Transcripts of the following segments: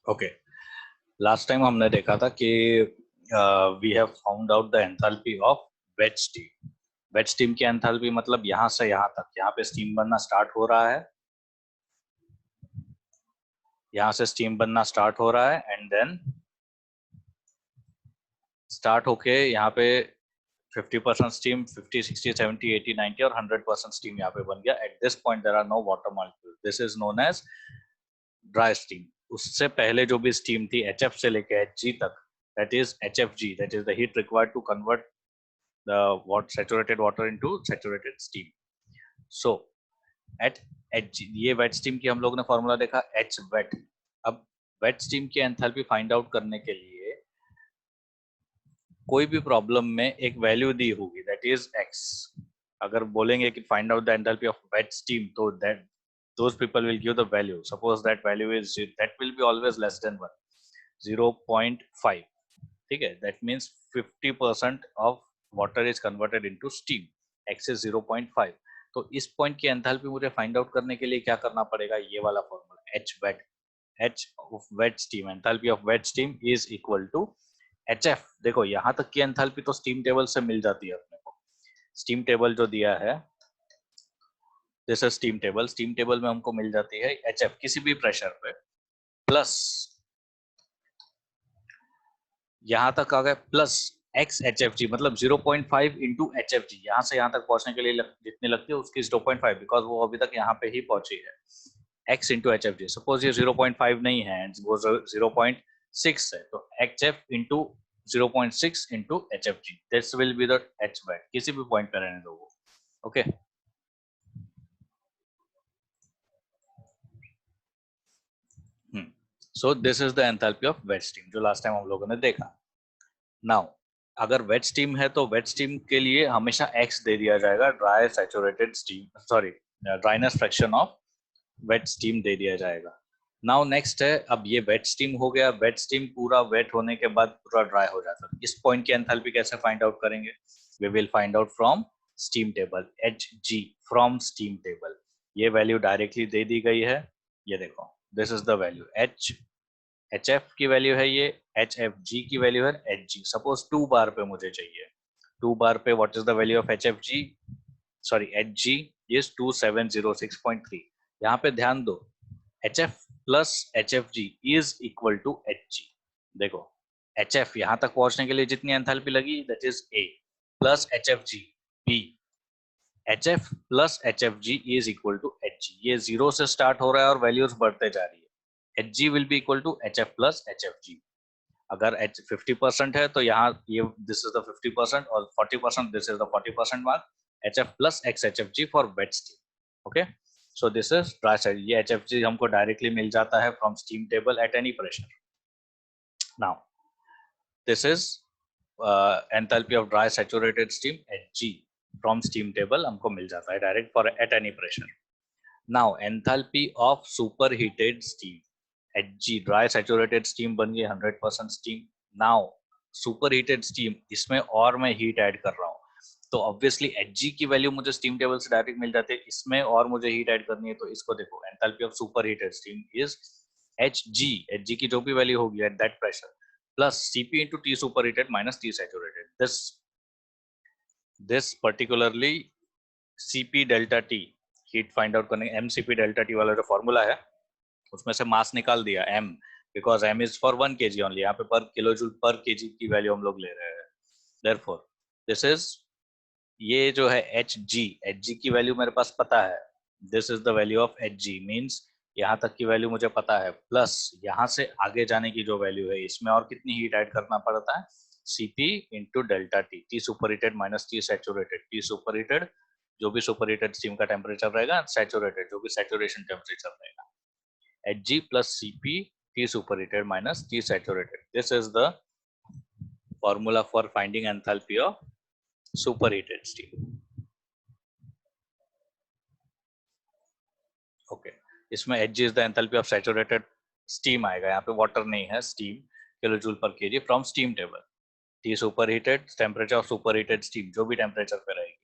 Okay, last time हमने देखा था कि we have found out the enthalpy of wet steam. Wet steam की एंथैल्पी मतलब यहाँ से यहाँ तक, यहाँ पे स्टीम बनना स्टार्ट हो रहा है, यहाँ से स्टीम बनना स्टार्ट हो रहा है एंड देन स्टार्ट होके यहाँ पे 50% स्टीम, 50, 60, 70, 80, 90 और 100% स्टीम यहाँ पे बन गया। At this point there are no water molecule, this is known as dry steam. उससे पहले जो भी स्टीम थी HF से लेके HG तक, that is HFG, that is the heat required to convert the saturated water into saturated steam. So at HG, ये wet steam की हम लोग ने फॉर्मूला देखा H wet। अब वेट स्टीम की एंथैल्पी फाइंड आउट करने के लिए कोई भी प्रॉब्लम में एक वैल्यू दी होगी, दैट इज x। अगर बोलेंगे कि find out the enthalpy of wet steam, तो that those people will give the value. Suppose that value is, that will be always less than 1, 0.5, ठीक है। that means 50% of water is converted into steam, x is 0.5। तो इस point की enthalpy मुझे find out करने के लिए क्या करना पड़ेगा, ये वाला formula h wet, h of wet steam, enthalpy of wet steam is equal to HF। देखो यहाँ तक की एंथैल्पी तो स्टीम टेबल से मिल जाती है अपने को। स्टीम टेबल जो दिया है, this is steam table, steam table में हमको मिल जाती है HF किसी भी प्रेशर पे, प्लस यहाँ तक आ गए प्लस x HFG, मतलब 0.5 इंटू HFG। यहाँ से यहाँ तक पहुंचने के लिए जितनी लगती है उसकी 0.5, बिकॉज वो अभी तक यहाँ पे ही पहुंची है। x इंटू HFG, सपोज ये 0.5 नहीं है, वो 0.6 है, तो HF into 0.6 into HFG, this will be the H wet। किसी भी पॉइंट पे रहने दो वो, okay. So this is the enthalpy of wet steam, जो लास्ट टाइम हम लोगों ने देखा। नाउ अगर वेट स्टीम है तो वेट स्टीम के लिए हमेशा x दे दिया जाएगा, dry saturated steam, sorry dryness fraction of wet steam दे दिया जाएगा। नाउ नेक्स्ट है, अब ये वेट स्टीम हो गया, वेट स्टीम पूरा वेट होने के बाद पूरा ड्राई हो जाता है। इस पॉइंट की एंथैल्पी कैसे फाइंड आउट करेंगे, we will find out from steam table, HG from steam table. ये वैल्यू डायरेक्टली दे दी गई है, ये देखो, this is the value HF की वैल्यू है ये, HFG की वैल्यू है HG। सपोज 2 बार पे मुझे चाहिए, 2 बार पे what is the value of HFG, sorry HG is 2706.3। यहाँ पे ध्यान दो, HF plus HFG is equal to HG। देखो HF यहाँ तक पहुंचने के लिए जितनी एंथैल्पी लगी, that is A, plus HFG B, HF plus HFG is equal to HG। ये 0 से स्टार्ट हो रहा है और वैल्यूज बढ़ते जा रही है। HG will be equal to HF plus HFG। अगर 50% है तो यहाँ ये दिस इज द 50% और 40% this is the 40% mark, HF plus XHFG for wet steam, okay. So this is dry side, ये HFG हमको डायरेक्टली मिल जाता है from steam table at any pressure. Now this is enthalpy of dry saturated steam HG from steam table हमको मिल जाता है direct for at any pressure. Now enthalpy of superheated steam, HG dry saturated steam बन गई 100% steam. Now superheated steam, इसमें और मैं heat add कर रहा हूँ, तो ऑब्वियसली HG की वैल्यू मुझे स्टीम टेबल से डायरेक्ट मिल जाती है, इसमें और मुझे हीट ऐड करनी है, तो इसको देखो, enthalpy of superheated steam is HG की जो भी वैल्यू होगी at that pressure plus Cp into T superheated minus T saturated। this particularly Cp delta T heat find out करने, mCp delta T वाला जो फॉर्मूला है उसमें से मास निकाल दिया m, because m is for 1 kg only, यहाँ पे पर किलोजूल पर केजी की वैल्यू हम लोग ले रहे हैं। देयरफॉर दिस इज, ये जो है HG की वैल्यू मेरे पास पता है, this is the value of HG, means यहाँ तक की वैल्यू मुझे पता है, प्लस यहाँ से आगे जाने की जो वैल्यू है, इसमें और कितनी हीट ऐड करना पड़ता है, Cp into delta T, T superheated minus T saturated। T superheated जो भी सुपरहीटेड स्टीम का टेम्परेचर रहेगा, सैचुरेटेड जो भी सैचुरेशन टेम्परेचर रहेगा, HG plus Cp T superheated minus T saturated। This is the formula for finding enthalpy of superheated steam, okay। इसमें HG is the enthalpy of saturated steam आएगा, यहाँ पे water नहीं है, steam kilojoule per KG from steam table. T superheated temperature of superheated steam जो भी temperature पे रहेगी,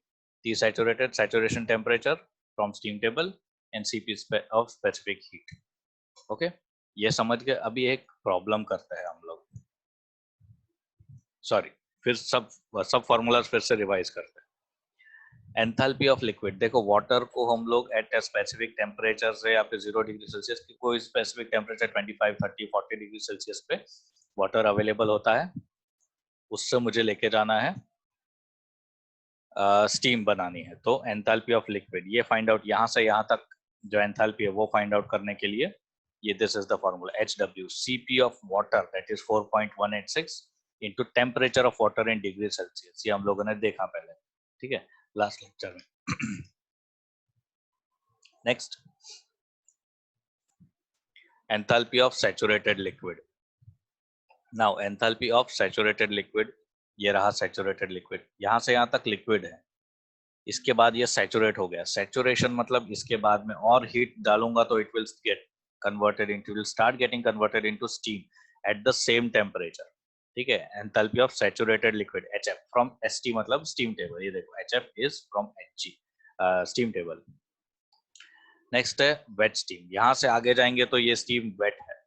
T saturated saturation temperature from steam table, and Cp of specific heat, okay। ये समझ के अभी एक प्रॉब्लम करते हैं हम लोग, सॉरी, फिर सब फॉर्मूलाज फिर से रिवाइज करते हैं। एंथैल्पी ऑफ लिक्विड, देखो वाटर को हम लोग एट ए स्पेसिफिक टेम्परेचर से या फिर 0 डिग्री सेल्सियस की कोई स्पेसिफिक टेम्परेचर 25, 30, 40 डिग्री सेल्सियस पे वाटर अवेलेबल होता है, उससे मुझे लेके जाना है स्टीम बनानी है। तो एंथैल्पी ऑफ लिक्विड ये फाइंड आउट, यहाँ से यहाँ तक जो एंथैल्पी है वो फाइंड आउट करने के लिए ये this is the formula, HW CP of water that is 4.186 into temperature of water in degree Celsius. ये हम लोगों ने देखा पहले, ठीक है, लास्ट लेक्चर में। Next, enthalpy of saturated liquid. Now enthalpy of saturated liquid, ये रहा सैचुरेटेड लिक्विड, यहाँ से यहाँ तक लिक्विड है, इसके बाद ये सैचुरेट हो गया। सैचुरेशन मतलब इसके बाद में और हीट डालूंगा तो it will get converted into, will start getting converted into steam at the same temperature, ठीक है। Enthalpy of saturated liquid HF from ST मतलब स्टीम टेबल, ये देखो HF is from HG steam table. Next है wait steam, यहाँ से आगे जाएंगे तो ये स्टीम वेट है,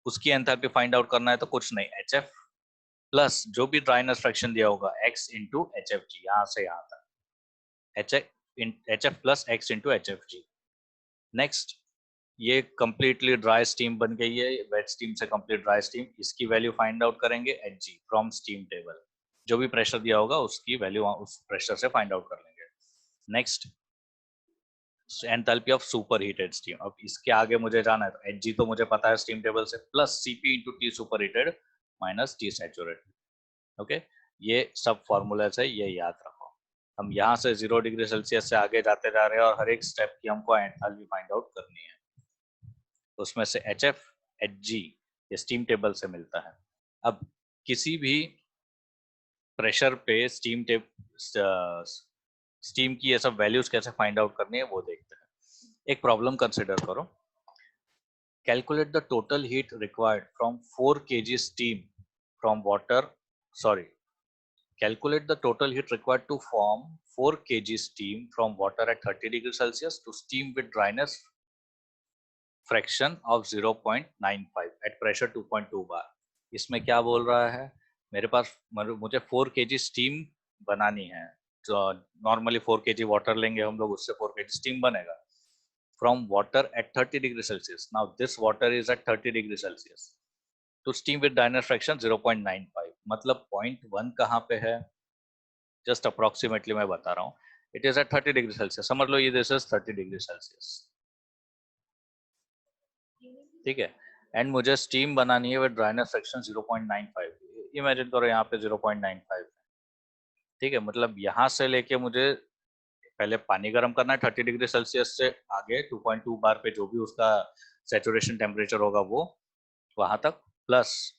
उसकी एंथैल्पी फाइंड आउट करना है तो कुछ नहीं, HF प्लस जो भी ड्राइनेस फ्रैक्शन दिया होगा X इंटू HFG, यहाँ से यहाँ तक HF plus X into HFG। Next, ये कंप्लीटली ड्राई स्टीम बन गई है, वेट स्टीम से कंप्लीट ड्राई स्टीम, इसकी वैल्यू फाइंड आउट करेंगे HG फ्रॉम स्टीम टेबल, जो भी प्रेशर दिया होगा उसकी वैल्यू उस प्रेशर से फाइंड आउट कर लेंगे। Next, enthalpy of super heated steam, अब इसके आगे मुझे जाना है तो HG तो मुझे पता है स्टीम टेबल से, plus CP into T super heated minus T saturated, okay. ये सब फॉर्मूलाज है, ये याद रखो। हम यहाँ से 0 डिग्री सेल्सियस से आगे जाते जा रहे हैं और हर एक स्टेप की हमको एंथैल्पी फाइंड आउट करनी है, उसमें से HF HG ये स्टीम टेबल से मिलता है। अब किसी भी प्रेशर पे स्टीम की ये सब वैल्यूज कैसे फाइंड आउट करनी है वो देखते हैं। एक प्रॉब्लम कंसिडर करो, calculate the total heat required from 4 kg steam from water, sorry, calculate the total heat required to form 4 kg steam from water at 30 degrees Celsius to steam with dryness fraction of 0.95 at pressure 2.2 bar। इसमें क्या बोल रहा है, मेरे पास मुझे 4 kg steam बनानी है, तो नॉर्मली 4 kg वाटर लेंगे हम लोग, उससे 4 kg स्टीम बनेगा from water at 30 degree Celsius. Now this water is at 30 degree Celsius, to steam with dryness fraction 0.95, मतलब 0.1 कहाँ पे है, जस्ट अप्रोक्सीमेटली मैं बता रहा हूँ, it is at 30 degree Celsius, समझ लो ये दिस इज 30 डिग्री सेल्सियस, ठीक है। एंड मुझे स्टीम बनानी है विद ड्राइनेस फ्रैक्शन 0.95, इमेजिन करो यहाँ पे 0.95, ठीक है, मतलब यहाँ से लेके मुझे पहले पानी गर्म करना है 30 डिग्री सेल्सियस से आगे 2.2 बार पे, जो भी उसका सैचुरेशन टेम्परेचर होगा वो वहां तक, प्लस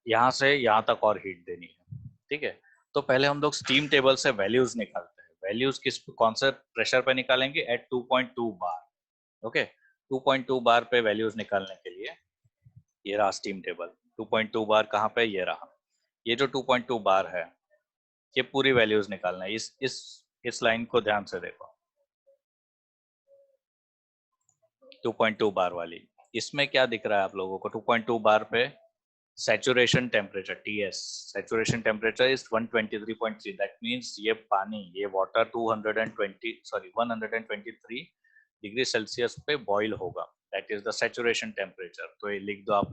यहाँ से यहाँ तक और हीट देनी है, ठीक है। तो पहले हम लोग स्टीम टेबल से वैल्यूज निकालते हैं, वैल्यूज कौन से प्रेशर पे निकालेंगे, एट 2.2 बार, ओके। 2.2 बार पे वैल्यूज निकालने के लिए ये रहा स्टीम टेबल, 2.2 बार कहाँ पे, ये रहा, ये जो 2.2 बार है ये पूरी वैल्यूज निकालना है, इस लाइन को ध्यान से देखो, 2.2 बार वाली, इसमें क्या दिख रहा है आप लोगों को, 2.2 बार पे saturation temperature TS, saturation temperature is 123.3, that means ये पानी, ये वाटर 123 डिग्री सेल्सियस पे बॉईल होगा, that is the saturation temperature. तो ये लिख दो आप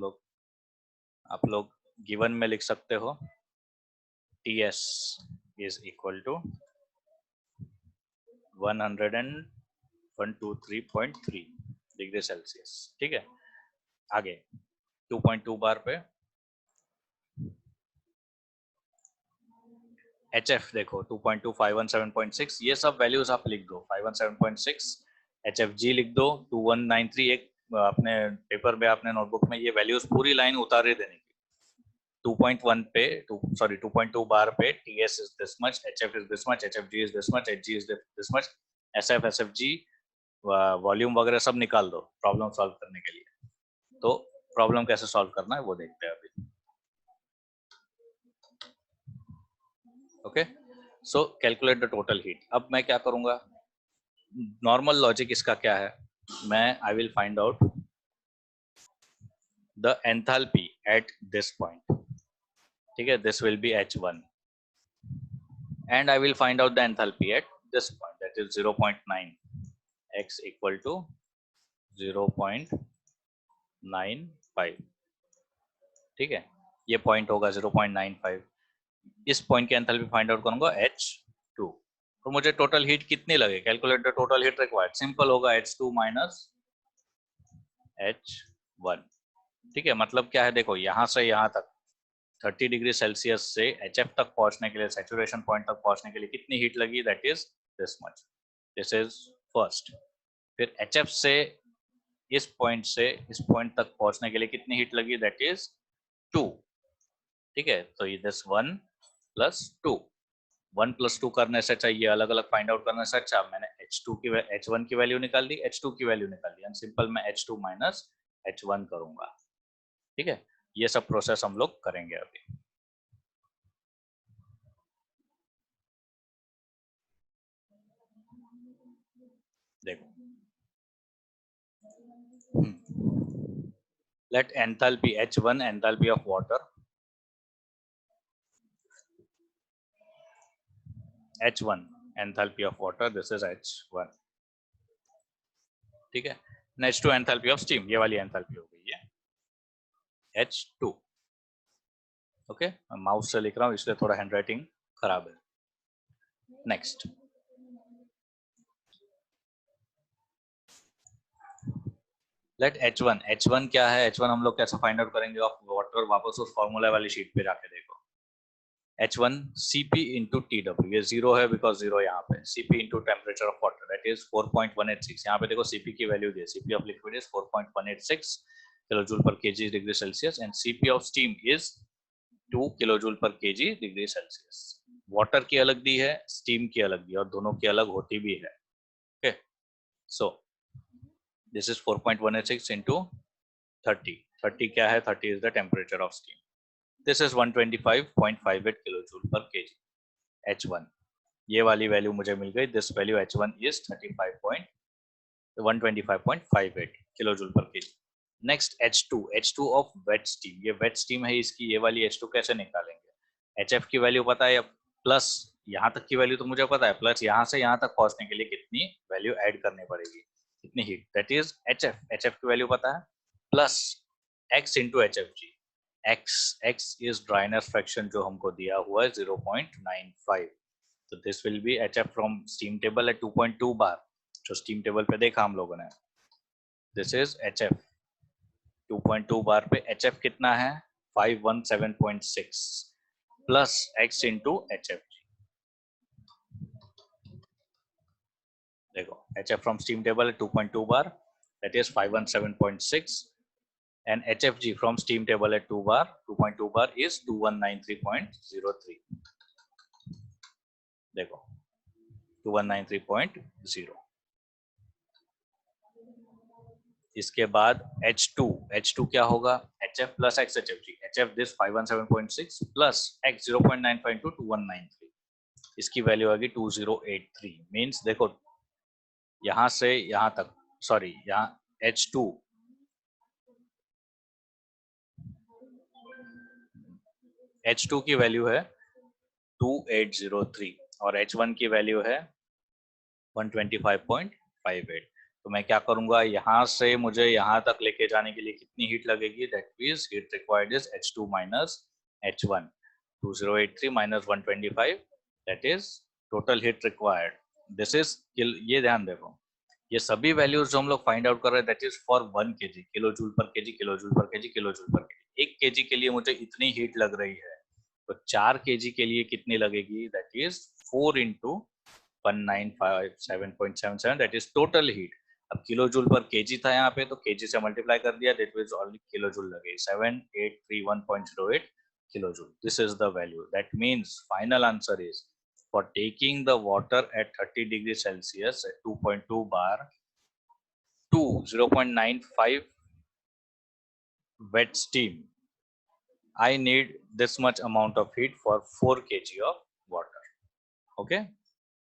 लोग गिवन में लिख सकते हो, TS is equal to 123.3 degree Celsius, ठीक है। आगे 2.2 बार पे HF देखो 2.2, 517.6, ये सब वैल्यूज आप लिख दो, 517.6 HFG लिख दो 2193, एक अपने पेपर में आपने नोटबुक में ये वैल्यूज पूरी लाइन उतारे देने की। 2.1 पे 2.2 बार पे TS is this much, HF is this much, HFG is this much, HG is this much, SF SFG volume वगैरह सब निकाल दो प्रॉब्लम सॉल्व करने के लिए। तो प्रॉब्लम कैसे सॉल्व करना है वो देखते हैं अभी, okay. So calculate the total heat. अब मैं क्या करूंगा, नॉर्मल लॉजिक इसका क्या है, मैं I will find out the enthalpy at this point. ठीक है, this will be H1 and I will find out the enthalpy at this point, that is 0.9, x equal to 0.95. ठीक है, ये पॉइंट होगा 0.95. इस पॉइंट की एंथैल्पी फाइंड आउट करूंगा H2. तो मुझे टोटल हीट कितनी लगे, calculate the total heat required. Simple होगा H2 माइनस H1. ठीक है, मतलब क्या है, देखो यहाँ से यहाँ तक 30 डिग्री सेल्सियस से HF तक पहुंचने के लिए, सैचुरेशन पॉइंट तक पहुंचने के लिए कितनी हीट लगी, that is this much. This is first. फिर HF से इस पॉइंट से इस पॉइंट तक पहुंचने के लिए कितनी हीट लगी, दैट इज 2. ठीक है, तो ये दिस 1 प्लस 2. 1 प्लस 2 करने से अच्छा, ये अलग अलग फाइंड आउट करने से अच्छा मैंने H1 की वैल्यू निकाल दी, H2 की वैल्यू निकाल दी, एंड सिंपल मैं H2 माइनस H1 करूंगा. ठीक है, ये सब प्रोसेस हम लोग करेंगे अभी. देखो, let enthalpy H1, enthalpy of water, H1 enthalpy of water, this is H1. ठीक है, H2 enthalpy of steam, ये वाली enthalpy हो गई है H2. ओके, मैं माउस से लिख रहा हूँ इसलिए थोड़ा हैंडराइटिंग खराब है. नेक्स्ट, लेट H1 क्या है, H1 हम लोग कैसे फाइंड आउट करेंगे ऑफ वाटर, वापस उस फॉर्मूला वाली शीट पे जाके देखो. H1 Cp into TW, ये जीरो है बिकॉज जीरो यहाँ पे. Cp into temperature of water, that is 4.186. यहाँ पे देखो Cp की वैल्यू दी है, Cp of liquid is 4.186 kilojoule per KG degree Celsius and Cp of steam is 2 kilojoule per KG degree Celsius. Water की अलग दी है, स्टीम की अलग दी है, और दोनों की अलग होती भी है. Okay, so this is 4.186 into 30. 30 क्या है, 30 is the temperature of steam. This is 125.58 kilojoule per kg. H1, ये वाली वैल्यू मुझे मिल गई. This value H1 is 125.58 kilojoule per kg. Next H2 of wet steam. ये वेट स्टीम है इसकी, ये वाली H2 कैसे निकालेंगे. HF की वैल्यू पता है, प्लस यहाँ तक की वैल्यू तो मुझे पता है, प्लस यहाँ से यहाँ तक पहुंचने के लिए कितनी वैल्यू ऐड करनी पड़ेगी, कितनी हीट, दैट इज HF की वैल्यू पता है, plus x into HFG. x is dryness fraction जो हमको दिया हुआ है 0.95. तो this will be HF from steam table at 2.2 bar, जो स्टीम टेबल पे देखा हम लोगों ने. दिस इज HF 2.2 बार पे. HF कितना है, 517.6 प्लस x इंटू HFG. देखो, HF from steam table 2.2 bar, that is 517.6, and HFG from steam table at 2.2 bar is 2193.03. देखो 2193.0. इसके बाद H2 क्या होगा, HF plus X HFG. HF this 517.6 plus X 0.95 into 2193. इसकी वैल्यू आएगी 2083. मीन्स देखो यहाँ से यहाँ तक, सॉरी यहाँ H2 की वैल्यू है 2803 और H1 की वैल्यू है 125.58. तो मैं क्या करूंगा, यहाँ से मुझे यहाँ तक लेके जाने के लिए कितनी हीट लगेगी, that means heat required is H2 minus H1. 2083 minus 125, that is total heat required. This is, ये ध्यान देखो, ये सभी वैल्यूज जो हम लोग फाइंड आउट कर रहे हैं, that is for 1 kg, kilojoule per KG, kilojoule per KG, kilojoule per KG. 1 kg के लिए मुझे इतनी हीट लग रही है, तो 4 kg के लिए कितनी लगेगी, that is 4 into 1957.77, that is total heat. अब किलोजूल पर केजी था यहाँ पे, तो केजी से मल्टीप्लाई कर दिया, दैट इज ओनली किलोजूल लगे 7831.08 kilojoule. This is the value. That means final answer is, for taking the water at 30 degrees Celsius at 2.2 bar to 0.95 wet steam, I need this much amount of heat for 4 kg of water. Okay,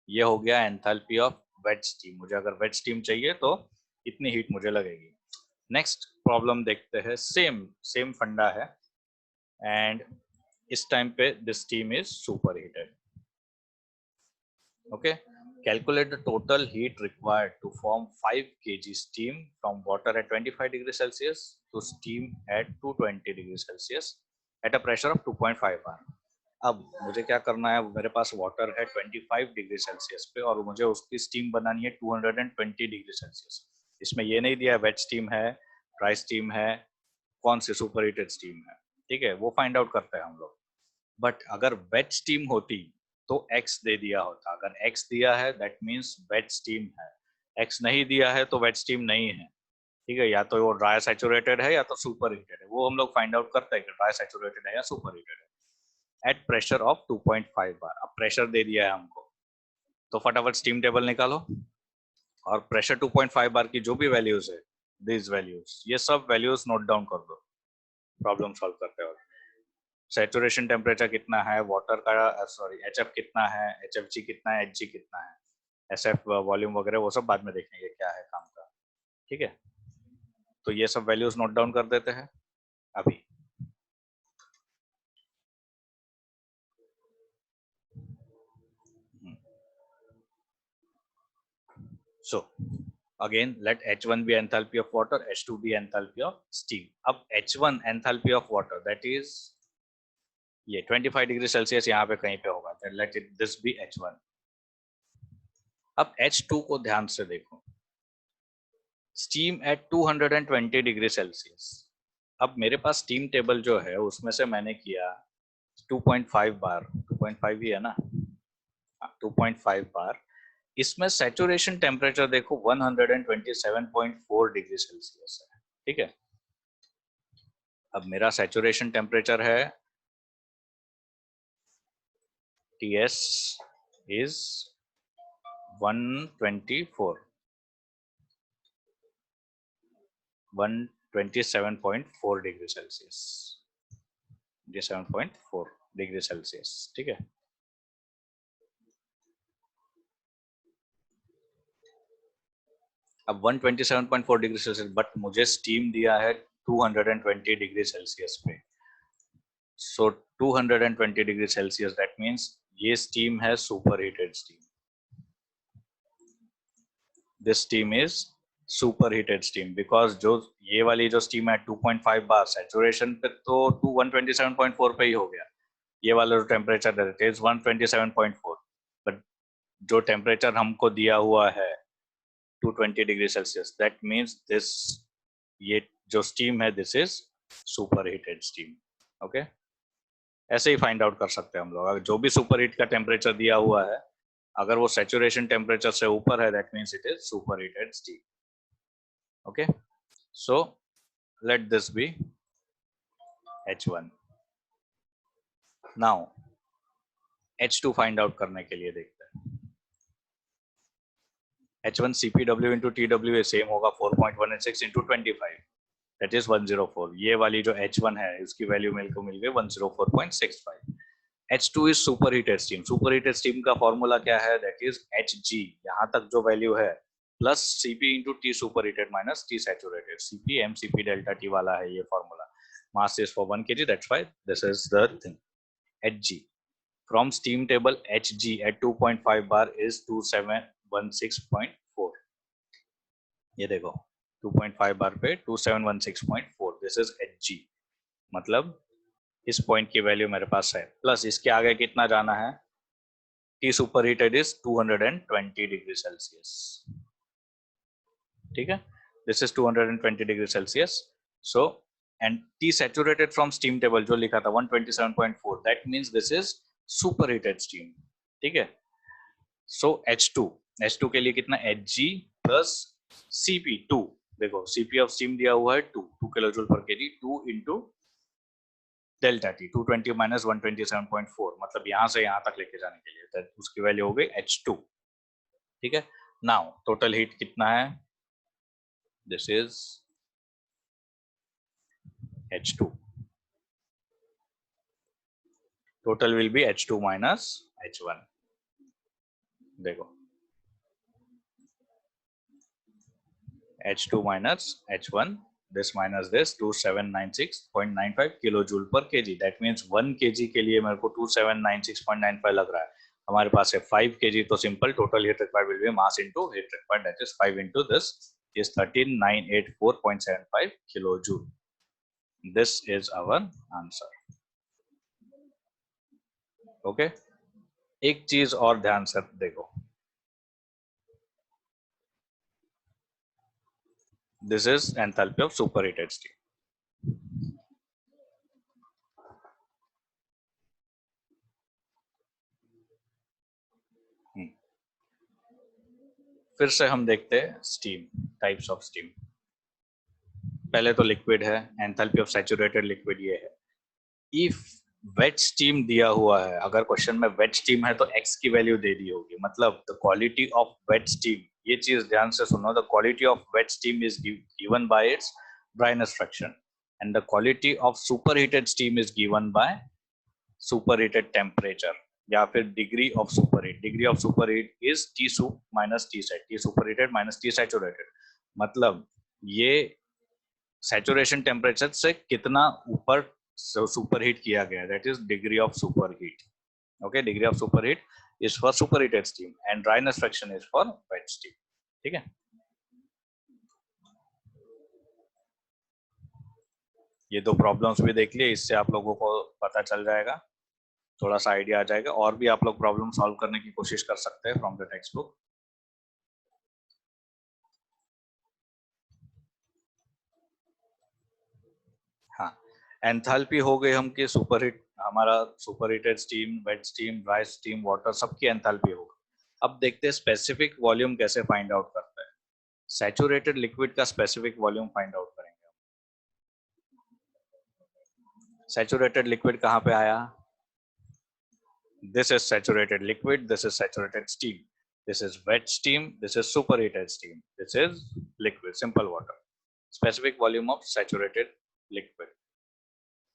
ये हो गया enthalpy of wet steam. मुझे अगर wait steam चाहिए तो इतनी heat मुझे लगेगी. नेक्स्ट, प्रॉब्लम देखते हैं, सेम फंडा है, एंड इस टाइम पे this steam is super heated. Okay, calculate the total heat required to form 5 kg steam from water at 25 degrees Celsius to steam at 220 degrees Celsius at a pressure of 2.5 bar. अब मुझे क्या करना है, मेरे पास water है 25 degree Celsius पे और मुझे उसकी स्टीम बनानी है 220 डिग्री सेल्सियस. इसमें ये नहीं दिया वेट स्टीम है, ड्राई स्टीम है, कौन सी सुपर हीटेड स्टीम है. ठीक है, वो फाइंड आउट करते हैं हम लोग. बट अगर वेट स्टीम होती तो x दे दिया होता. अगर x दिया है दैट मींस वेट स्टीम है, x नहीं दिया है तो वेट स्टीम नहीं है. ठीक है, या तो वो ड्राई सैचुरेटेड है या तो सुपर हीटेड है. वो हम लोग फाइंड आउट करते हैं कि ड्राई सैचुरेटेड है या सुपर हीटेड है एट प्रेशर ऑफ 2.5 बार. अब प्रेशर दे दिया है हमको, तो फटाफट स्टीम टेबल निकालो और प्रेशर 2.5 बार की जो भी वैल्यूज है, दिस वैल्यूज, ये सब वैल्यूज नोट डाउन कर दो प्रॉब्लम सॉल्व करते वक्त. सैचुरेशन टेम्परेचर कितना है, वाटर का सॉरी HF कितना है, HFG कितना है, HG कितना है, SF वॉल्यूम वगैरह वो सब बाद में देखेंगे क्या है काम का. ठीक है, तो ये सब वैल्यूज नोट डाउन कर देते हैं अभी. So again let H1 be enthalpy of water, H2 be enthalpy of steam. अब H1 enthalpy of water that is ये 25 डिग्री सेल्सियस यहाँ पे कहीं पे होगा, then let it this be H1. अब H2 को ध्यान से देखो, स्टीम एट 220 डिग्री सेल्सियस. अब मेरे पास स्टीम टेबल जो है उसमें से मैंने किया 2.5 बार, 2.5 ही है ना, 2.5 बार. इसमें सैचुरेशन टेम्परेचर देखो 127.4 डिग्री सेल्सियस है. ठीक है, अब मेरा सैचुरेशन टेम्परेचर है TS is 127.4 degree Celsius, 27.4 degree Celsius. ठीक है, अब 127.4 डिग्री सेल्सियस, बट मुझे स्टीम दिया है 220 डिग्री सेल्सियस पे. सो 220 डिग्री सेल्सियस दैट मींस ये स्टीम है super heated steam. This steam is superheated steam because जो ये वाली जो स्टीम है 2.5 बार सैचुरेशन पे तो 127.4 पे ही हो गया. ये वाला जो टेम्परेचर है इज 127.4, बट जो टेम्परेचर हमको दिया हुआ है 220 degree Celsius that means this, ये जो स्टीम है this is superheated steam. Okay, ऐसे ही फाइंड आउट कर सकते हैं हम लोग. अगर जो भी सुपर हीट का टेम्परेचर दिया हुआ है अगर वो सैचुरेशन टेम्परेचर से ऊपर है that means it is superheated steam. Okay, so let this be H1. Now H2 find out करने के लिए देखते हैं. H1 CPW into TW same होगा 4.186 into 25 that is 104. ये वाली जो H1 है उसकी वैल्यू मेरे को मिल गई 104.65. H2 is superheated steam. Superheated steam का फॉर्मूला क्या है, that is Hg. यहाँ तक जो वैल्यू है plus Cp into T superheated minus T saturated. Cp mCp delta T वाला है ये formula. Mass is for 1 kg, that's why this is the thing. Hg from steam table, Hg at 2.5 bar is 2716.4. ये देखो 2.5 बार पे 2716.4. This is Hg. मतलब इस point की value मेरे पास है, प्लस इसके आगे कितना जाना है, T super heated is 220 degree Celsius. ठीक है, this is 220 degree Celsius. So and T saturated from steam table जो लिखा था 127.4 that means this is superheated steam. ठीक है, सो H2 के लिए कितना Hg प्लस Cp 2. देखो Cp ऑफ स्टीम दिया हुआ है 2 किलो जूल पर KG, 2 into delta T 220 minus 127.4 मतलब यहाँ से यहाँ तक लेके जाने के लिए तो उसकी वैल्यू हो गई H2. ठीक है, नाउ टोटल हीट कितना है, this is H2. Total will be H2 minus H1. देखो H2 minus H1 this minus this 2796.95 kilojoule per KG. That means 1 KG के लिए मेरे को 2796.95 लग रहा है. हमारे पास है 5 केजी, तो simple total heat required will be mass into heat required, that is 5 into this is 13984.75 kilojoule. This is our answer. Okay okay? एक चीज और ध्यान से देखो, this is enthalpy of superheated steam. फिर से हम देखते हैं स्टीम, टाइप्स ऑफ स्टीम. पहले तो लिक्विड है, एंथैल्पी ऑफ सैचुरेटेड लिक्विड ये है. इफ वेट स्टीम दिया हुआ है, अगर क्वेश्चन में वेट स्टीम है तो x की वैल्यू दे दी होगी, मतलब the quality of wet steam, ये चीज ध्यान से सुनो, the quality of wet steam is given by its dryness fraction and the quality of superheated steam is given by superheated temperature या फिर degree of superheat. Degree of superheat is T sup minus T sat, T superheated minus T saturated. मतलब ये saturation temperature से कितना ऊपर superheat किया गया, that is degree of superheat. Okay, degree of superheat is for superheated steam and dryness fraction is for wet steam. ठीक है, ये दो प्रॉब्लम्स भी देख लिए, इससे आप लोगों को पता चल जाएगा, थोड़ा सा आइडिया आ जाएगा. और भी आप लोग प्रॉब्लम सॉल्व करने की कोशिश कर सकते हैं फ्रॉम द टेक्स्ट बुक. हाँ, एंथैल्पी हो गई हम कि सुपरहीट, हमारा superheated steam, wet steam, dry steam, water, सबकी एंथैल्पी होगा. अब देखते हैं स्पेसिफिक वॉल्यूम कैसे फाइंड आउट करते हैं. सैचुरेटेड लिक्विड का स्पेसिफिक वॉल्यूम फाइंड आउट करेंगे. सैचुरेटेड लिक्विड कहाँ पे आया? This is saturated liquid, this is saturated steam, this is wet steam, this is superheated steam, this is liquid, simple water. Specific volume of saturated liquid.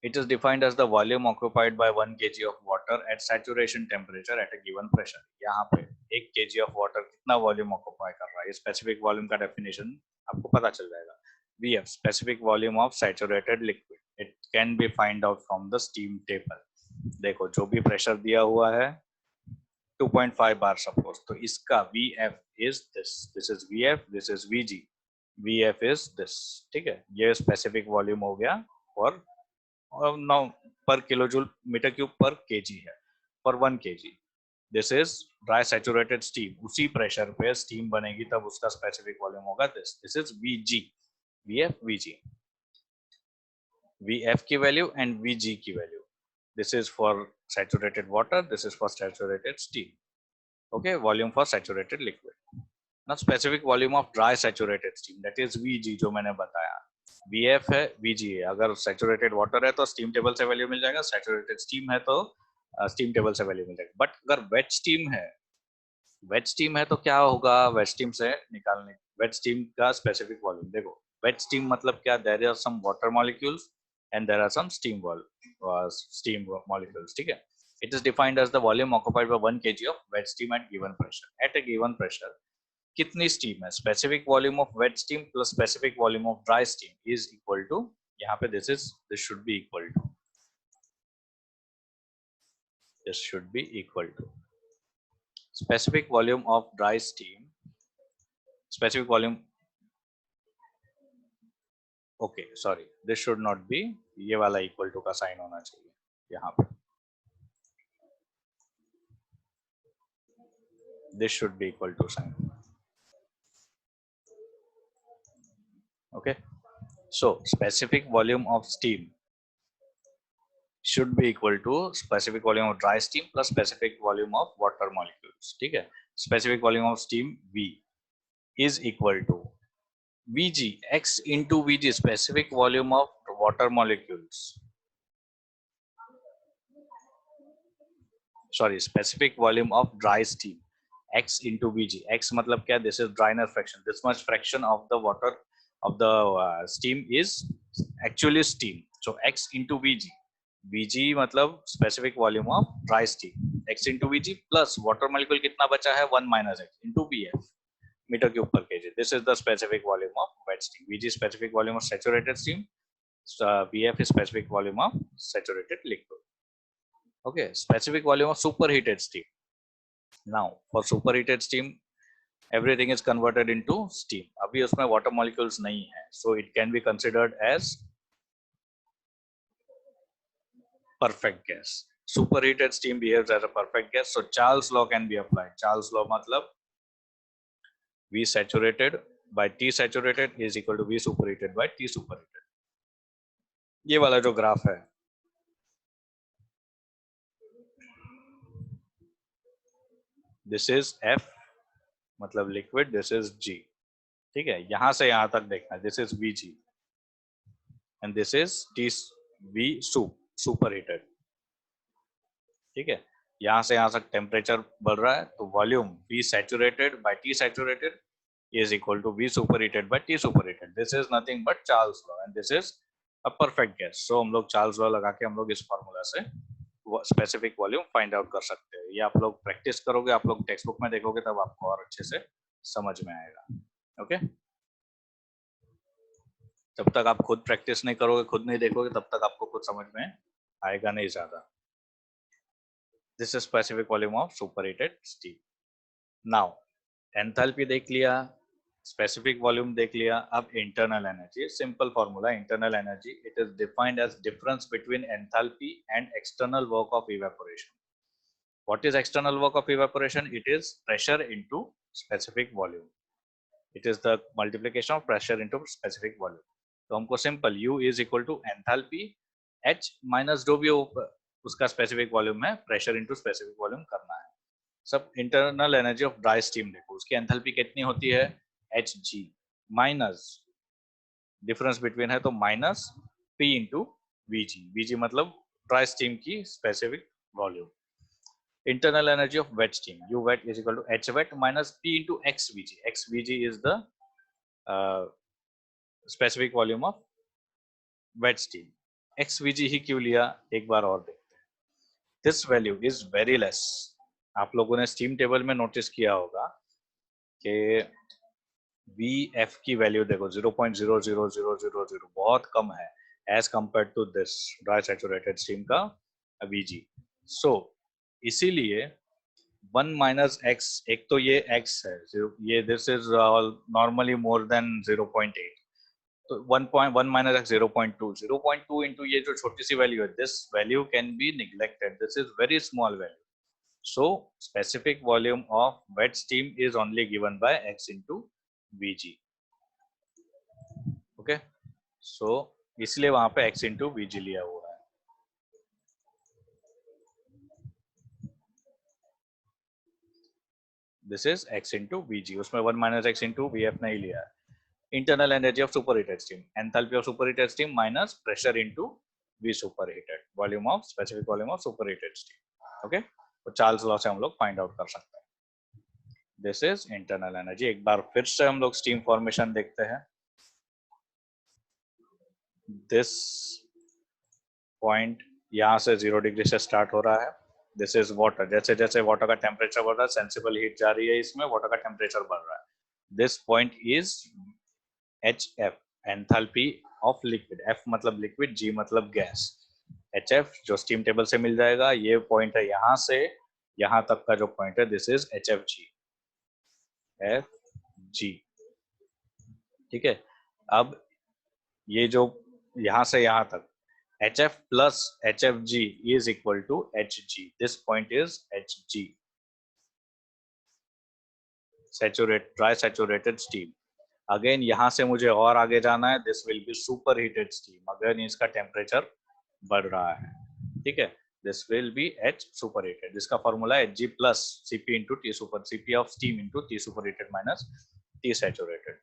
It is defined as the volume occupied by 1 kg of water at saturation temperature at a given pressure. यहाँ पे 1 kg of water कितना volume occupy कर रहा है, specific volume का definition आपको पता चल जाएगा. VF, specific volume of saturated liquid. It can be find out from the steam table. देखो, जो भी प्रेशर दिया हुआ है 2.5 बार सपोज, तो इसका VF is this, this is VF, this is VG, VF is this. ठीक है, ये स्पेसिफिक वॉल्यूम हो गया और 9 पर kilojoule metre cube per KG है for 1 kg. This is dry saturated steam, उसी प्रेशर पे स्टीम बनेगी तब उसका स्पेसिफिक वॉल्यूम होगा this. This is VG, VF, VG, VF की वैल्यू एंड VG की value. This is for saturated water, this is for saturated steam. Okay, volume for saturated liquid. Now specific volume of dry saturated steam, that is VG, जो मैंने बताया. VF है, VG है. अगर saturated water है तो steam table से value मिल जाएगा, saturated steam है तो steam table से वैल्यू मिल जाएगा. बट अगर wet steam है तो क्या होगा? wet steam से निकालने, wet steam का specific volume देखो. wet steam मतलब क्या? There are some water molecules and there are some steam molecules. ठीक है, it is defined as the volume occupied by 1 kg of wet steam at given pressure. At a given pressure कितनी steam है? Specific volume of wet steam plus specific volume of dry steam is equal to, यहाँ पे this should be equal to, this should be equal to specific volume of dry steam, specific volume, okay sorry, this should not be, ये वाला equal to का sign होना चाहिए यहाँ पे. This should be equal to sign. Okay, so specific volume of steam should be equal to specific volume of dry steam plus specific volume of water molecules. ठीक है, specific volume of steam V is equal to Vg x into Vg, specific volume of water molecules, sorry, specific volume of dry steam x into Vg. x मतलब क्या? This is dryness fraction, this much fraction of the water of the steam is actually steam, so x into Vg. Vg मतलब specific volume of dry steam, x into Vg plus water molecule कितना बचा है? 1 minus x into Vf. Metre cube per KG. This is the specific volume of wet steam. Vg specific volume of saturated steam. Vf is specific volume of saturated liquid. Okay, specific volume of superheated steam. Now for superheated steam everything is converted into steam. अभी उसमें water molecules नहीं है, so it can be considered as perfect gas. Superheated steam behaves as a perfect gas, so Charles law can be applied. Charles law मतलब V saturated by T saturated is equal to V superheated by T superheated. ये वाला जो graph है this is F मतलब liquid, this is G. ठीक है, यहां से यहां तक देखना, this is Vg and this is T V super heated. ठीक है, यहां से यहां तक टेम्परेचर बढ़ रहा है, तो volume V saturated by T saturated is equal to V superheated by T superheated. This is nothing but Charles law and this is a perfect gas. So हम लोग Charles law लगा के हम लोग इस फॉर्मूला से स्पेसिफिक वॉल्यूम फाइंड आउट कर सकते हैं. ये आप लोग प्रैक्टिस करोगे, आप लोग टेक्स्ट बुक में देखोगे तब आपको और अच्छे से समझ में आएगा. ओके, जब तक आप खुद प्रैक्टिस नहीं करोगे, खुद नहीं देखोगे, तब तक आपको कुछ समझ में आएगा नहीं ज्यादा. This is specific volume of superheated steam. Now enthalpy देख लिया, स्पेसिफिक वॉल्यूम देख लिया. अब internal energy, simple formula. Internal energy it is defined as difference between enthalpy and external work of evaporation. What is external work of evaporation? It is pressure into specific volume. It is the multiplication of pressure into specific volume. तो हमको simple U is equal to enthalpy H minus जो भी उसका specific volume है, pressure into specific volume करना है. सब internal energy of dry steam देखो, उसकी एंथैल्पी कितनी होती है? Hg माइनस डिफरेंस बिटवीन है तो minus P into Vg. Vg मतलब ड्राई स्टीम की specific volume. Internal energy of wet steam, U wet is equal to H wet minus P into XVG. XVG is the specific volume of wet steam. XVG ही क्यों लिया, एक बार और देखते हैं. This value is very less. आप लोगों ने स्टीम टेबल में नोटिस किया होगा कि Vf की वैल्यू देखो 0.00000, बहुत कम है as compare to this dry saturated steam का Vg. सो इसीलिए 1 माइनस एक्स, एक तो ये x है, ये this is normally more than 0.8, तो 1.1 माइनस एक्स 0.2. 0.2 इंटू ये जो छोटी सी वैल्यू है, this value can be neglected. This is very small value. So specific volume of wet steam is only given by x into Vg. Okay, so इसलिए वहां पे x into Vg लिया हुआ है. This is x into Vg. उसमें 1 minus x into Vf नहीं लिया है. Internal energy of superheated steam, enthalpy of superheated steam minus pressure into V superheated, volume of specific volume of superheated steam. Okay, तो Charles law से हम लोग find out कर सकते हैं. This is internal energy. एक बार फिर से हम लोग स्टीम फॉर्मेशन देखते हैं. दिस पॉइंट यहाँ से 0 डिग्री से स्टार्ट हो रहा है. This is water. जैसे जैसे वाटर का टेम्परेचर बढ़ रहा है, सेंसिबल हीट जा रही है इसमें, वाटर का टेम्परेचर बढ़ रहा है. This point is HF, enthalpy of liquid. F मतलब लिक्विड, G मतलब गैस. HF जो स्टीम टेबल से मिल जाएगा, ये पॉइंट है यहाँ से यहाँ तक का जो पॉइंट है, दिस इज HFG. FG. ठीक है, अब ये जो यहाँ से यहाँ तक HF plus HFG is equal to HG. This point is HG. Dry saturated steam. Again यहाँ से मुझे और आगे जाना है. This will be superheated steam. Again इसका टेम्परेचर बढ़ रहा है. ठीक है, this will be H superheated. जिसका फॉर्मूला है Hg plus Cp into T super, Cp of steam into T superheated minus T saturated.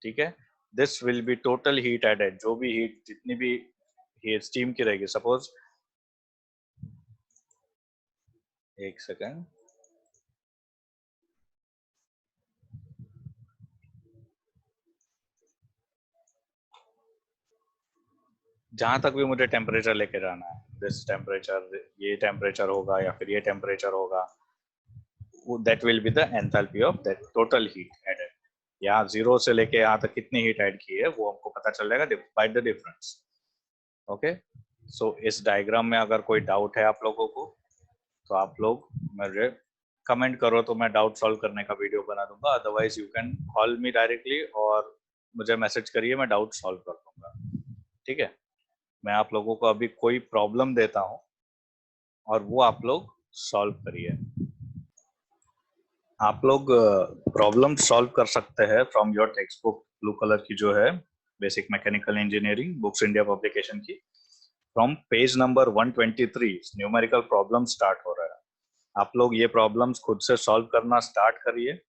ठीक है, this will be total heat added. जो भी हीट, जितनी भी हीट स्टीम की रहेगी, सपोज एक सेकेंड, जहां तक भी मुझे टेम्परेचर लेके जाना है, दिस टेम्परेचर, ये टेम्परेचर होगा या फिर ये टेम्परेचर होगा. that will be the enthalpy of that total heat added. यहाँ 0 से लेके यहाँ तक कितनी हीट ऐड की है वो हमको पता चल जाएगा by the difference. ओके, सो इस डायग्राम में अगर कोई डाउट है आप लोगों को तो आप लोग मुझे कमेंट करो तो मैं डाउट सॉल्व करने का वीडियो बना दूंगा, otherwise you can call me directly और मुझे मैसेज करिए, मैं डाउट सॉल्व कर दूंगा। ठीक है, मैं आप लोगों को अभी कोई प्रॉब्लम देता हूँ और वो आप लोग सॉल्व करिए। आप लोग प्रॉब्लम सॉल्व कर सकते हैं from your text book, blue colour की जो है basic mechanical engineering books India publication की, from page number 123 numerical problem start हो रहा है। आप लोग ये प्रॉब्लम्स खुद से सॉल्व करना स्टार्ट करिए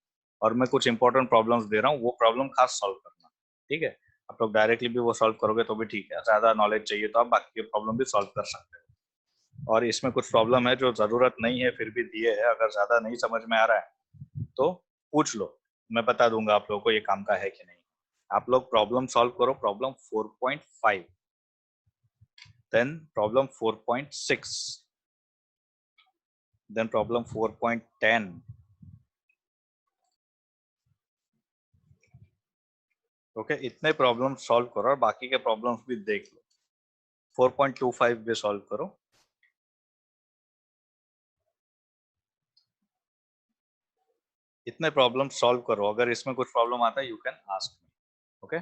और मैं कुछ इंपॉर्टेंट प्रॉब्लम्स दे रहा हूँ, वो प्रॉब्लम खास सॉल्व करना। ठीक है, आप लोग डायरेक्टली भी वो सॉल्व करोगे तो भी ठीक है, ज्यादा नॉलेज चाहिए तो आप बाकी के प्रॉब्लम भी सॉल्व कर सकते हो। और इसमें कुछ प्रॉब्लम है जो जरूरत नहीं है फिर भी दिए है, अगर ज्यादा नहीं समझ में आ रहा है तो पूछ लो, मैं बता दूंगा आप लोगों को ये काम का है कि नहीं। आप लोग प्रॉब्लम सॉल्व करो, problem 4.5, then problem 4.6, then problem 4.10, okay, इतने प्रॉब्लम सॉल्व करो और बाकी के प्रॉब्लम्स भी देख लो। 4.25 भी सॉल्व करो। इतने प्रॉब्लम सॉल्व करो, अगर इसमें कुछ प्रॉब्लम आता है you can ask me, okay.